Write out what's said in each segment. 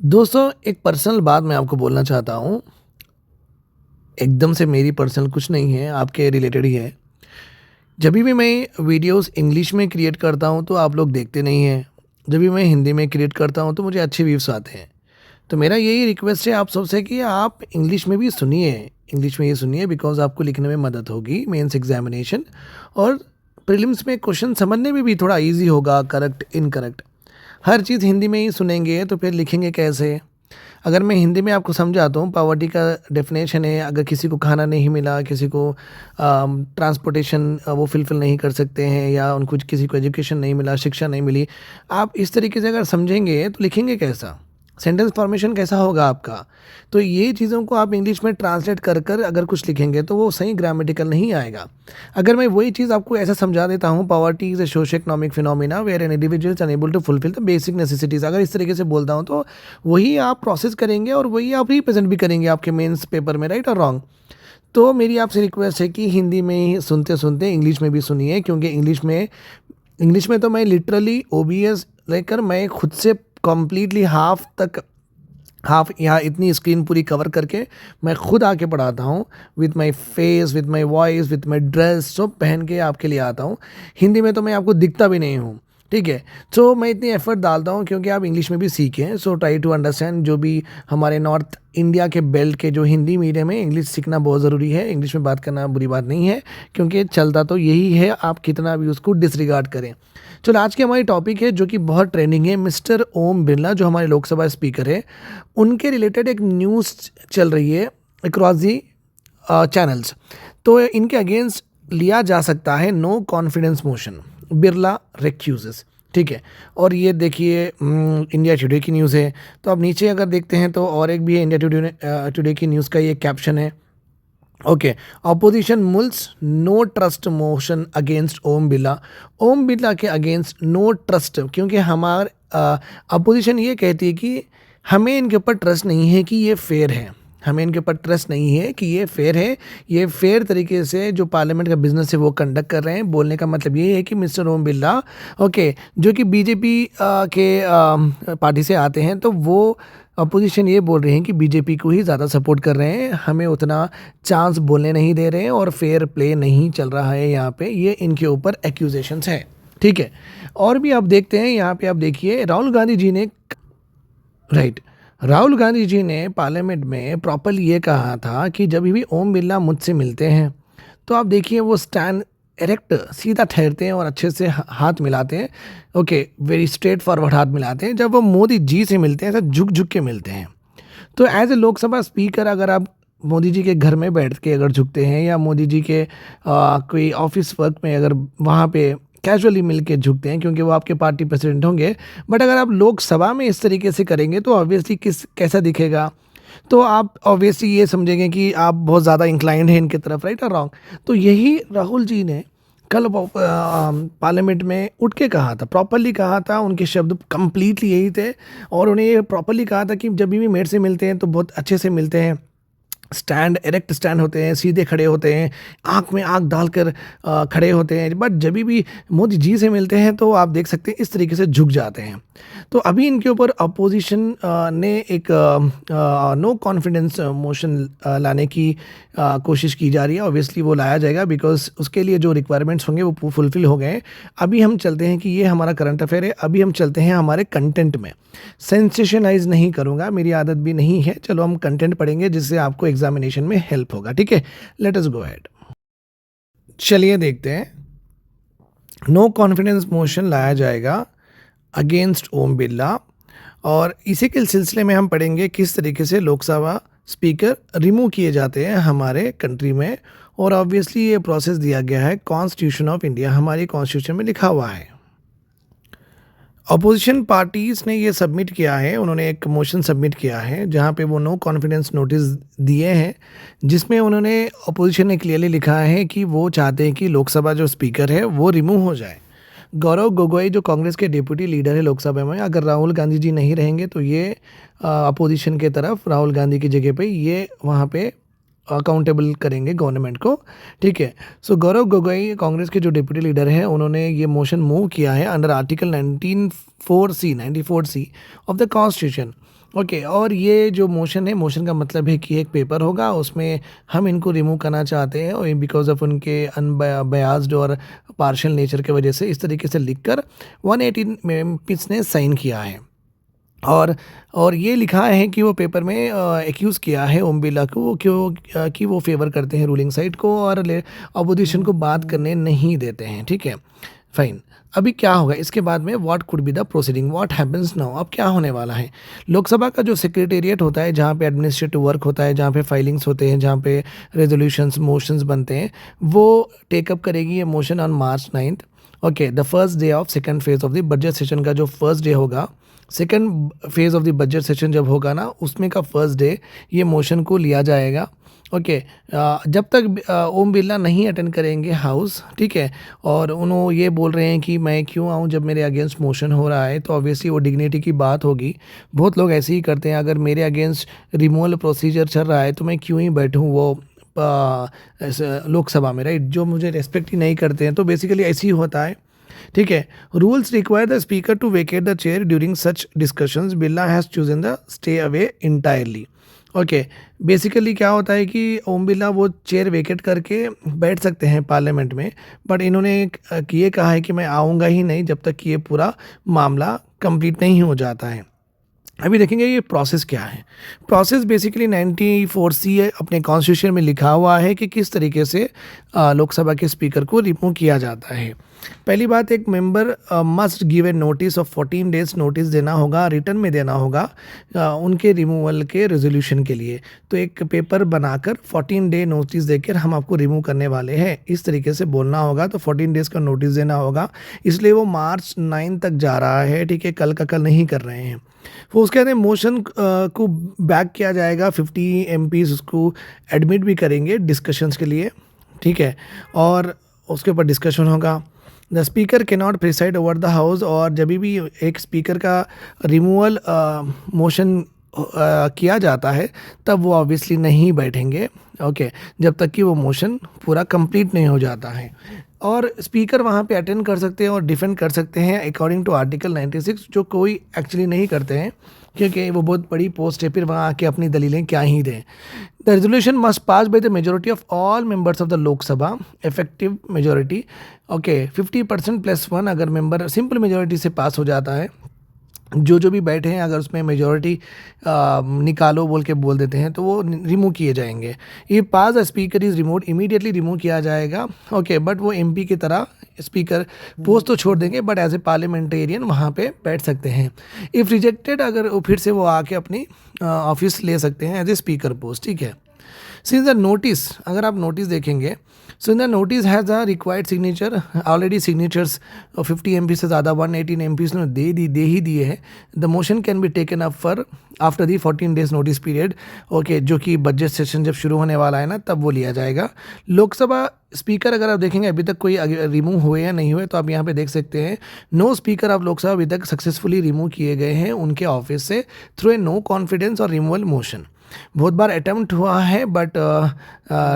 दोस्तों, एक पर्सनल बात मैं आपको बोलना चाहता हूँ। एकदम से मेरी पर्सनल कुछ नहीं है, आपके रिलेटेड ही है। जभी भी मैं वीडियोज़ इंग्लिश में क्रिएट करता हूँ, तो आप लोग देखते नहीं हैं। जब भी मैं हिंदी में क्रिएट करता हूँ, तो मुझे अच्छे व्यूज़ आते हैं। तो मेरा यही रिक्वेस्ट है आप सबसे कि आप इंग्लिश में भी सुनिए। इंग्लिश में ये सुनिए बिकॉज़ आपको लिखने में मदद होगी, मेंस एग्ज़ामिनेशन और प्रीलिम्स में क्वेश्चन समझने में भी थोड़ा ईज़ी होगा, करेक्ट, इनकरेक्ट। हर चीज़ हिंदी में ही सुनेंगे, तो फिर लिखेंगे कैसे? अगर मैं हिंदी में आपको समझाता हूँ, पॉवर्टी का डेफिनेशन है, अगर किसी को खाना नहीं मिला, किसी को ट्रांसपोर्टेशन वो फुलफ़िल नहीं कर सकते हैं या उनको किसी को एजुकेशन नहीं मिला, शिक्षा नहीं मिली, आप इस तरीके से अगर समझेंगे तो लिखेंगे कैसा? सेंटेंस फॉर्मेशन कैसा होगा आपका? तो ये चीज़ों को आप इंग्लिश में ट्रांसलेट कर कर अगर कुछ लिखेंगे तो वो सही ग्रामेटिकल नहीं आएगा। अगर मैं वही चीज़ आपको ऐसा समझा देता हूँ, poverty is a socio economic phenomena where an individual is unable to fulfil the basic necessities, अगर इस तरीके से बोलता हूँ तो वही आप प्रोसेस करेंगे और वही आप रिप्रेजेंट भी करेंगे आपके मेंस पेपर में, राइट और रॉन्ग? तो मेरी आपसे रिक्वेस्ट है कि हिंदी में ही सुनते-सुनते इंग्लिश में भी सुनिए, क्योंकि इंग्लिश में तो मैं लिटरली ओबीएस लेकर मैं खुद से कंप्लीटली हाफ यहाँ इतनी स्क्रीन पूरी कवर करके मैं खुद आके पढ़ाता हूँ, with my face, with my voice, with my dress, सब पहन के आपके लिए आता हूँ। हिंदी में तो मैं आपको दिखता भी नहीं हूँ, ठीक है? सो मैं इतनी एफर्ट डालता हूँ क्योंकि आप इंग्लिश में भी सीखें। सो ट्राई टू अंडरस्टैंड, जो भी हमारे नॉर्थ इंडिया के बेल्ट के जो हिंदी मीडियम है, इंग्लिश सीखना बहुत ज़रूरी है। इंग्लिश में बात करना बुरी बात नहीं है, क्योंकि चलता तो यही है, आप कितना भी उसको डिसरिगार्ड करें। चलो, आज की हमारी टॉपिक है जो कि बहुत ट्रेंडिंग है। मिस्टर ओम बिरला जो हमारे लोकसभा स्पीकर है, उनके रिलेटेड एक न्यूज़ चल रही है अक्रॉस दी चैनल्स। तो इनके अगेंस्ट लिया जा सकता है नो कॉन्फिडेंस मोशन, बिरला रिक्यूजेस, ठीक है? और ये देखिए इंडिया टुडे की न्यूज़ है। तो अब नीचे अगर देखते हैं तो और एक भी है, इंडिया टुडे की न्यूज़ का ये कैप्शन है, okay, opposition mulls no trust motion against Om Birla. Om Birla के अगेंस्ट नो ट्रस्ट, क्योंकि हमारे अपोजिशन ये कहती है कि हमें इनके ऊपर ट्रस्ट नहीं है कि ये फेयर है, हमें इनके ऊपर ट्रस्ट नहीं है कि ये फेयर है, ये फेयर तरीके से जो पार्लियामेंट का बिजनेस है वो कंडक्ट कर रहे हैं। बोलने का मतलब ये है कि मिस्टर ओम बिरला, ओके, जो कि बीजेपी के पार्टी से आते हैं, तो वो अपोजिशन ये बोल रही है कि बीजेपी को ही ज़्यादा सपोर्ट कर रहे हैं, हमें उतना चांस बोलने नहीं दे रहे हैं और फेयर प्ले नहीं चल रहा है यहाँ पे। ये इनके ऊपर एक्यूजेशंस है, ठीक है? और भी आप देखते हैं, यहाँ पे आप देखिए राहुल गांधी जी ने, राइट, राहुल गांधी जी ने पार्लियामेंट में प्रॉपरली ये कहा था कि जब भी ओम बिरला मुझसे मिलते हैं, तो आप देखिए वो स्टैंड एरेक्ट सीधा ठहरते हैं और अच्छे से हाथ मिलाते हैं, ओके, वेरी स्ट्रेट फॉरवर्ड हाथ मिलाते हैं। जब वो मोदी जी से मिलते हैं, ऐसा झुक झुक के मिलते हैं। तो एज ए लोकसभा स्पीकर अगर आप मोदी जी के घर में बैठ के अगर झुकते हैं, या मोदी जी के कोई ऑफिस वर्क में अगर वहाँ पे कैजुअली मिल के झुकते हैं, क्योंकि वो आपके पार्टी प्रेसिडेंट होंगे, बट अगर आप लोकसभा में इस तरीके से करेंगे तो ऑब्वियसली कैसा दिखेगा? तो आप ऑब्वियसली ये समझेंगे कि आप बहुत ज़्यादा इंक्लाइंड हैं इनकी तरफ, राइट और रॉन्ग? तो यही राहुल जी ने कल पार्लियामेंट में उठ के कहा था, प्रॉपरली कहा था, उनके शब्द कंप्लीटली यही थे। और उन्हें ये प्रॉपरली कहा था कि जब भी मेरे से मिलते हैं तो बहुत अच्छे से मिलते हैं, स्टैंड एरेक्ट स्टैंड होते हैं, सीधे खड़े होते हैं, आँख में आँख डालकर खड़े होते हैं। बट जब भी मोदी जी से मिलते हैं तो आप देख सकते हैं इस तरीके से झुक जाते हैं। तो अभी इनके ऊपर अपोजिशन ने एक नो कॉन्फिडेंस मोशन लाने की कोशिश की जा रही है। ऑब्वियसली वो लाया जाएगा, बिकॉज उसके लिए जो रिक्वायरमेंट्स होंगे वो फुलफिल हो गए हैं। अभी हम चलते हैं कि ये हमारा करंट अफेयर है, अभी हम चलते हैं हमारे कंटेंट में। सेंसेशनाइज नहीं करूँगा, मेरी आदत भी नहीं है। चलो हम कंटेंट पढ़ेंगे जिससे आपको एग्जामिनेशन में हेल्प होगा, ठीक है? Let us go ahead. चलिए देखते हैं। नो कॉन्फिडेंस मोशन लाया जाएगा अगेंस्ट ओम बिरला, और इसी के सिलसिले में हम पढ़ेंगे किस तरीके से लोकसभा स्पीकर रिमूव किए जाते हैं हमारे कंट्री में। और ऑब्वियसली ये प्रोसेस दिया गया है कॉन्स्टिट्यूशन ऑफ इंडिया, हमारी कॉन्स्टिट्यूशन में लिखा हुआ है। अपोजिशन पार्टीज़ ने ये सबमिट किया है, उन्होंने एक मोशन सबमिट किया है जहाँ पे वो नो कॉन्फिडेंस नोटिस दिए हैं, जिसमें उन्होंने अपोजिशन ने क्लियरली लिखा है कि वो चाहते हैं कि लोकसभा जो स्पीकर है वो रिमूव हो जाए। गौरव गोगोई जो कांग्रेस के डिप्टी लीडर है लोकसभा में, अगर राहुल गांधी जी नहीं रहेंगे तो ये अपोजिशन के तरफ राहुल गांधी की जगह पे ये वहाँ पे अकाउंटेबल करेंगे गवर्नमेंट को, ठीक है। सो गौरव गोगोई कांग्रेस के जो डिप्टी लीडर हैं उन्होंने ये मोशन मूव किया है under article 94C of the constitution. Okay, और ये जो मोशन है, मोशन का मतलब है कि एक पेपर होगा, उसमें हम इनको रिमूव करना चाहते हैं और बिकॉज ऑफ उनके अनबयास्ड और पार्शियल नेचर की वजह से इस तरीके से लिखकर 118 एमपीज ने साइन किया है। और ये लिखा है कि वो पेपर में एक्यूज़ किया है ओम बिरला को वो क्यों कि वो फेवर करते हैं रूलिंग साइड को और अपोजिशन को बात करने नहीं देते हैं, ठीक है, फाइन। अभी क्या होगा इसके बाद में, what could be the proceeding, what happens now, अब क्या होने वाला है। लोकसभा का जो सेक्रेटेरिएट होता है, जहाँ पे एडमिनिस्ट्रेटिव वर्क होता है, जहाँ पे फाइलिंग्स होते हैं, जहाँ पे रेजोल्यूशंस मोशंस बनते हैं, वो टेकअप करेगी ये motion on March 9th। Okay, the first day of second phase of the budget session का जो फर्स्ट डे होगा, second phase of the budget session जब होगा ना, उसमें का फर्स्ट डे ये मोशन को लिया जाएगा। ओके, जब तक ओम बिरला नहीं अटेंड करेंगे हाउस, ठीक है, और उन्होंने ये बोल रहे हैं कि मैं क्यों आऊँ जब मेरे अगेंस्ट मोशन हो रहा है, तो ऑब्वियसली वो डिग्निटी की बात होगी। बहुत लोग ऐसे ही करते हैं, अगर मेरे अगेंस्ट रिमूवल प्रोसीजर चल रहा है तो मैं क्यों ही बैठूँ वो लोकसभा में, राइट, जो मुझे रेस्पेक्ट ही नहीं करते हैं, तो बेसिकली ऐसे ही होता है, ठीक है। Rules require the speaker to vacate the chair during such discussions, Birla has chosen the stay away entirely. Okay, basically क्या होता है कि ओम बिरला वो चेयर वेकेट करके बैठ सकते हैं पार्लियामेंट में, बट इन्होंने ये कहा है कि मैं आऊँगा ही नहीं जब तक कि ये पूरा मामला कंप्लीट नहीं हो जाता है। अभी देखेंगे ये प्रोसेस क्या है। प्रोसेस बेसिकली 94C अपने कॉन्स्टिट्यूशन में लिखा हुआ है कि किस तरीके से लोकसभा के स्पीकर को रिमूव किया जाता है। पहली बात, एक member must give a notice of 14 days notice देना होगा, रिटर्न में देना होगा उनके रिमूवल के रेजोल्यूशन के लिए। तो एक पेपर बनाकर 14 डे नोटिस देकर हम आपको रिमूव करने वाले हैं, इस तरीके से बोलना होगा। तो 14 डेज़ का नोटिस देना होगा, इसलिए वो March 9 तक जा रहा है, ठीक है, कल का कल नहीं कर रहे हैं। वो उसके बाद मोशन को बैक किया जाएगा, 50 MPs उसको एडमिट भी करेंगे डिस्कशंस के लिए, ठीक है, और उसके ऊपर डिस्कशन होगा। द स्पीकर के not preside over the house, और जब भी एक स्पीकर का रिमूवल मोशन किया जाता है तब वो ऑब्वियसली नहीं बैठेंगे, ओके, जब तक कि वो मोशन पूरा कंप्लीट नहीं हो जाता है। और स्पीकर वहाँ पे अटेंड कर सकते हैं और डिफेंड कर सकते हैं अकॉर्डिंग टू आर्टिकल 96, जो कोई एक्चुअली नहीं करते हैं क्योंकि वो बहुत बड़ी पोस्ट है, फिर वहाँ आके अपनी दलीलें क्या ही दें। The resolution must pass by the majority of all members of the Lok Sabha, effective majority, okay, 50% + 1 अगर मेंबर सिंपल मेजोरिटी से पास हो जाता है, जो भी बैठे हैं अगर उसमें मेजॉरिटी निकालो बोल के बोल देते हैं तो वो रिमूव किए जाएंगे। ये pass the speaker is remove, immediately remove किया जाएगा, ओके, बट वो एमपी की तरह स्पीकर पोस्ट तो छोड़ देंगे बट एज ए पार्लियामेंटेरियन वहाँ पे बैठ सकते हैं। इफ़ रिजेक्टेड, अगर वो फिर से वो आके अपनी ऑफिस ले सकते हैं एज ए स्पीकर पोस्ट, ठीक है। सिंस द नोटिस, अगर आप नोटिस देखेंगे, so the notice has a required signature, already signatures 50 MP से ज़्यादा 118 MPs ने दे ही दिए हैं। The motion can be taken up for after the 14 days notice period, okay, जो कि बजट सेशन जब शुरू होने वाला है ना तब वो लिया जाएगा। लोकसभा स्पीकर अगर आप देखेंगे अभी तक कोई रिमूव हुए या नहीं हुए, तो आप यहाँ पे देख सकते हैं नो स्पीकर ऑफ लोकसभा अभी तक सक्सेसफुली रिमूव किए गए हैं उनके ऑफिस से थ्रू ए नो कॉन्फिडेंस और रिमूवल मोशन। बहुत बार अटेम्प्ट हुआ है बट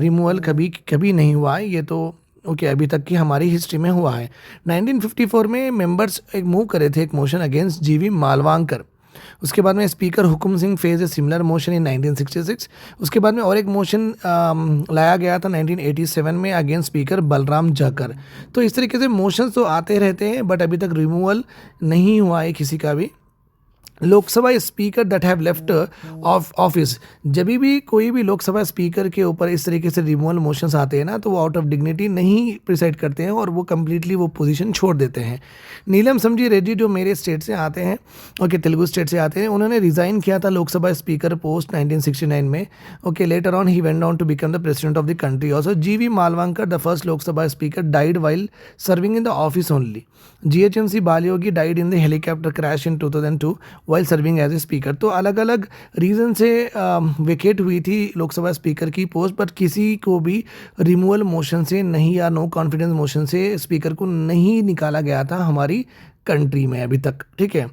रिमूवल कभी नहीं हुआ है, ये तो ओके अभी तक की हमारी हिस्ट्री में हुआ है। 1954 में मेंबर्स एक मूव करे थे एक मोशन अगेंस्ट जीवी मालवांकर, उसके बाद में speaker Hukum Singh phase a similar motion in 1966, उसके बाद में और एक मोशन लाया गया था 1987 में अगेंस्ट स्पीकर बलराम जाकर। तो इस तरीके से मोशंस तो आते रहते हैं बट अभी तक रिमूवल नहीं हुआ है किसी का भी। Lok Sabha speaker that have left of office, जब भी कोई भी लोकसभा स्पीकर के ऊपर इस तरीके से रिमूवल मोशंस आते हैं ना तो वो आउट ऑफ डिग्निटी नहीं प्रिसाइड करते हैं और वो कम्प्लीटली वो पोजीशन छोड़ देते हैं। नीलम समझी रेड्डी जो मेरे स्टेट से आते हैं, ओके, तेलुगु स्टेट से आते हैं, उन्होंने रिज़ाइन किया था लोकसभा स्पीकर पोस्ट 1969 में, okay, later on he went on to become the president of the country also. GV Mavalankar the first Lok Sabha speaker died while serving in the office only. GHMC Balayogi died in the helicopter crash in 2002 while serving as a speaker. तो अलग अलग reason से vacate हुई थी Lok Sabha speaker की post, पर किसी को भी रिमूवल मोशन से नहीं या नो कॉन्फिडेंस मोशन से स्पीकर को नहीं निकाला गया था हमारी कंट्री में अभी तक, ठीक है।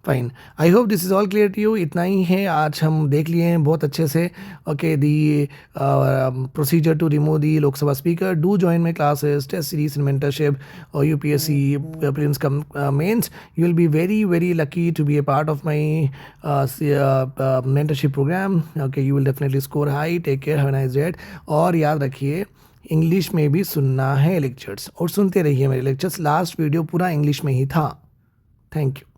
Fine. I hope this is all clear to you. इतना ही है, आज हम देख लिए हैं बहुत अच्छे से। Okay, the procedure to remove the Lok Sabha speaker. Do join my classes, test series in mentorship और UPSC prelims cum mains. You will be very very lucky to be a part of my mentorship programme. Okay, you will definitely score high. Take care, have a nice day. और याद रखिए, English में भी सुनना है lectures, और सुनते रहिए मेरे लेक्चर्स। लास्ट वीडियो पूरा इंग्लिश में ही था। Thank you.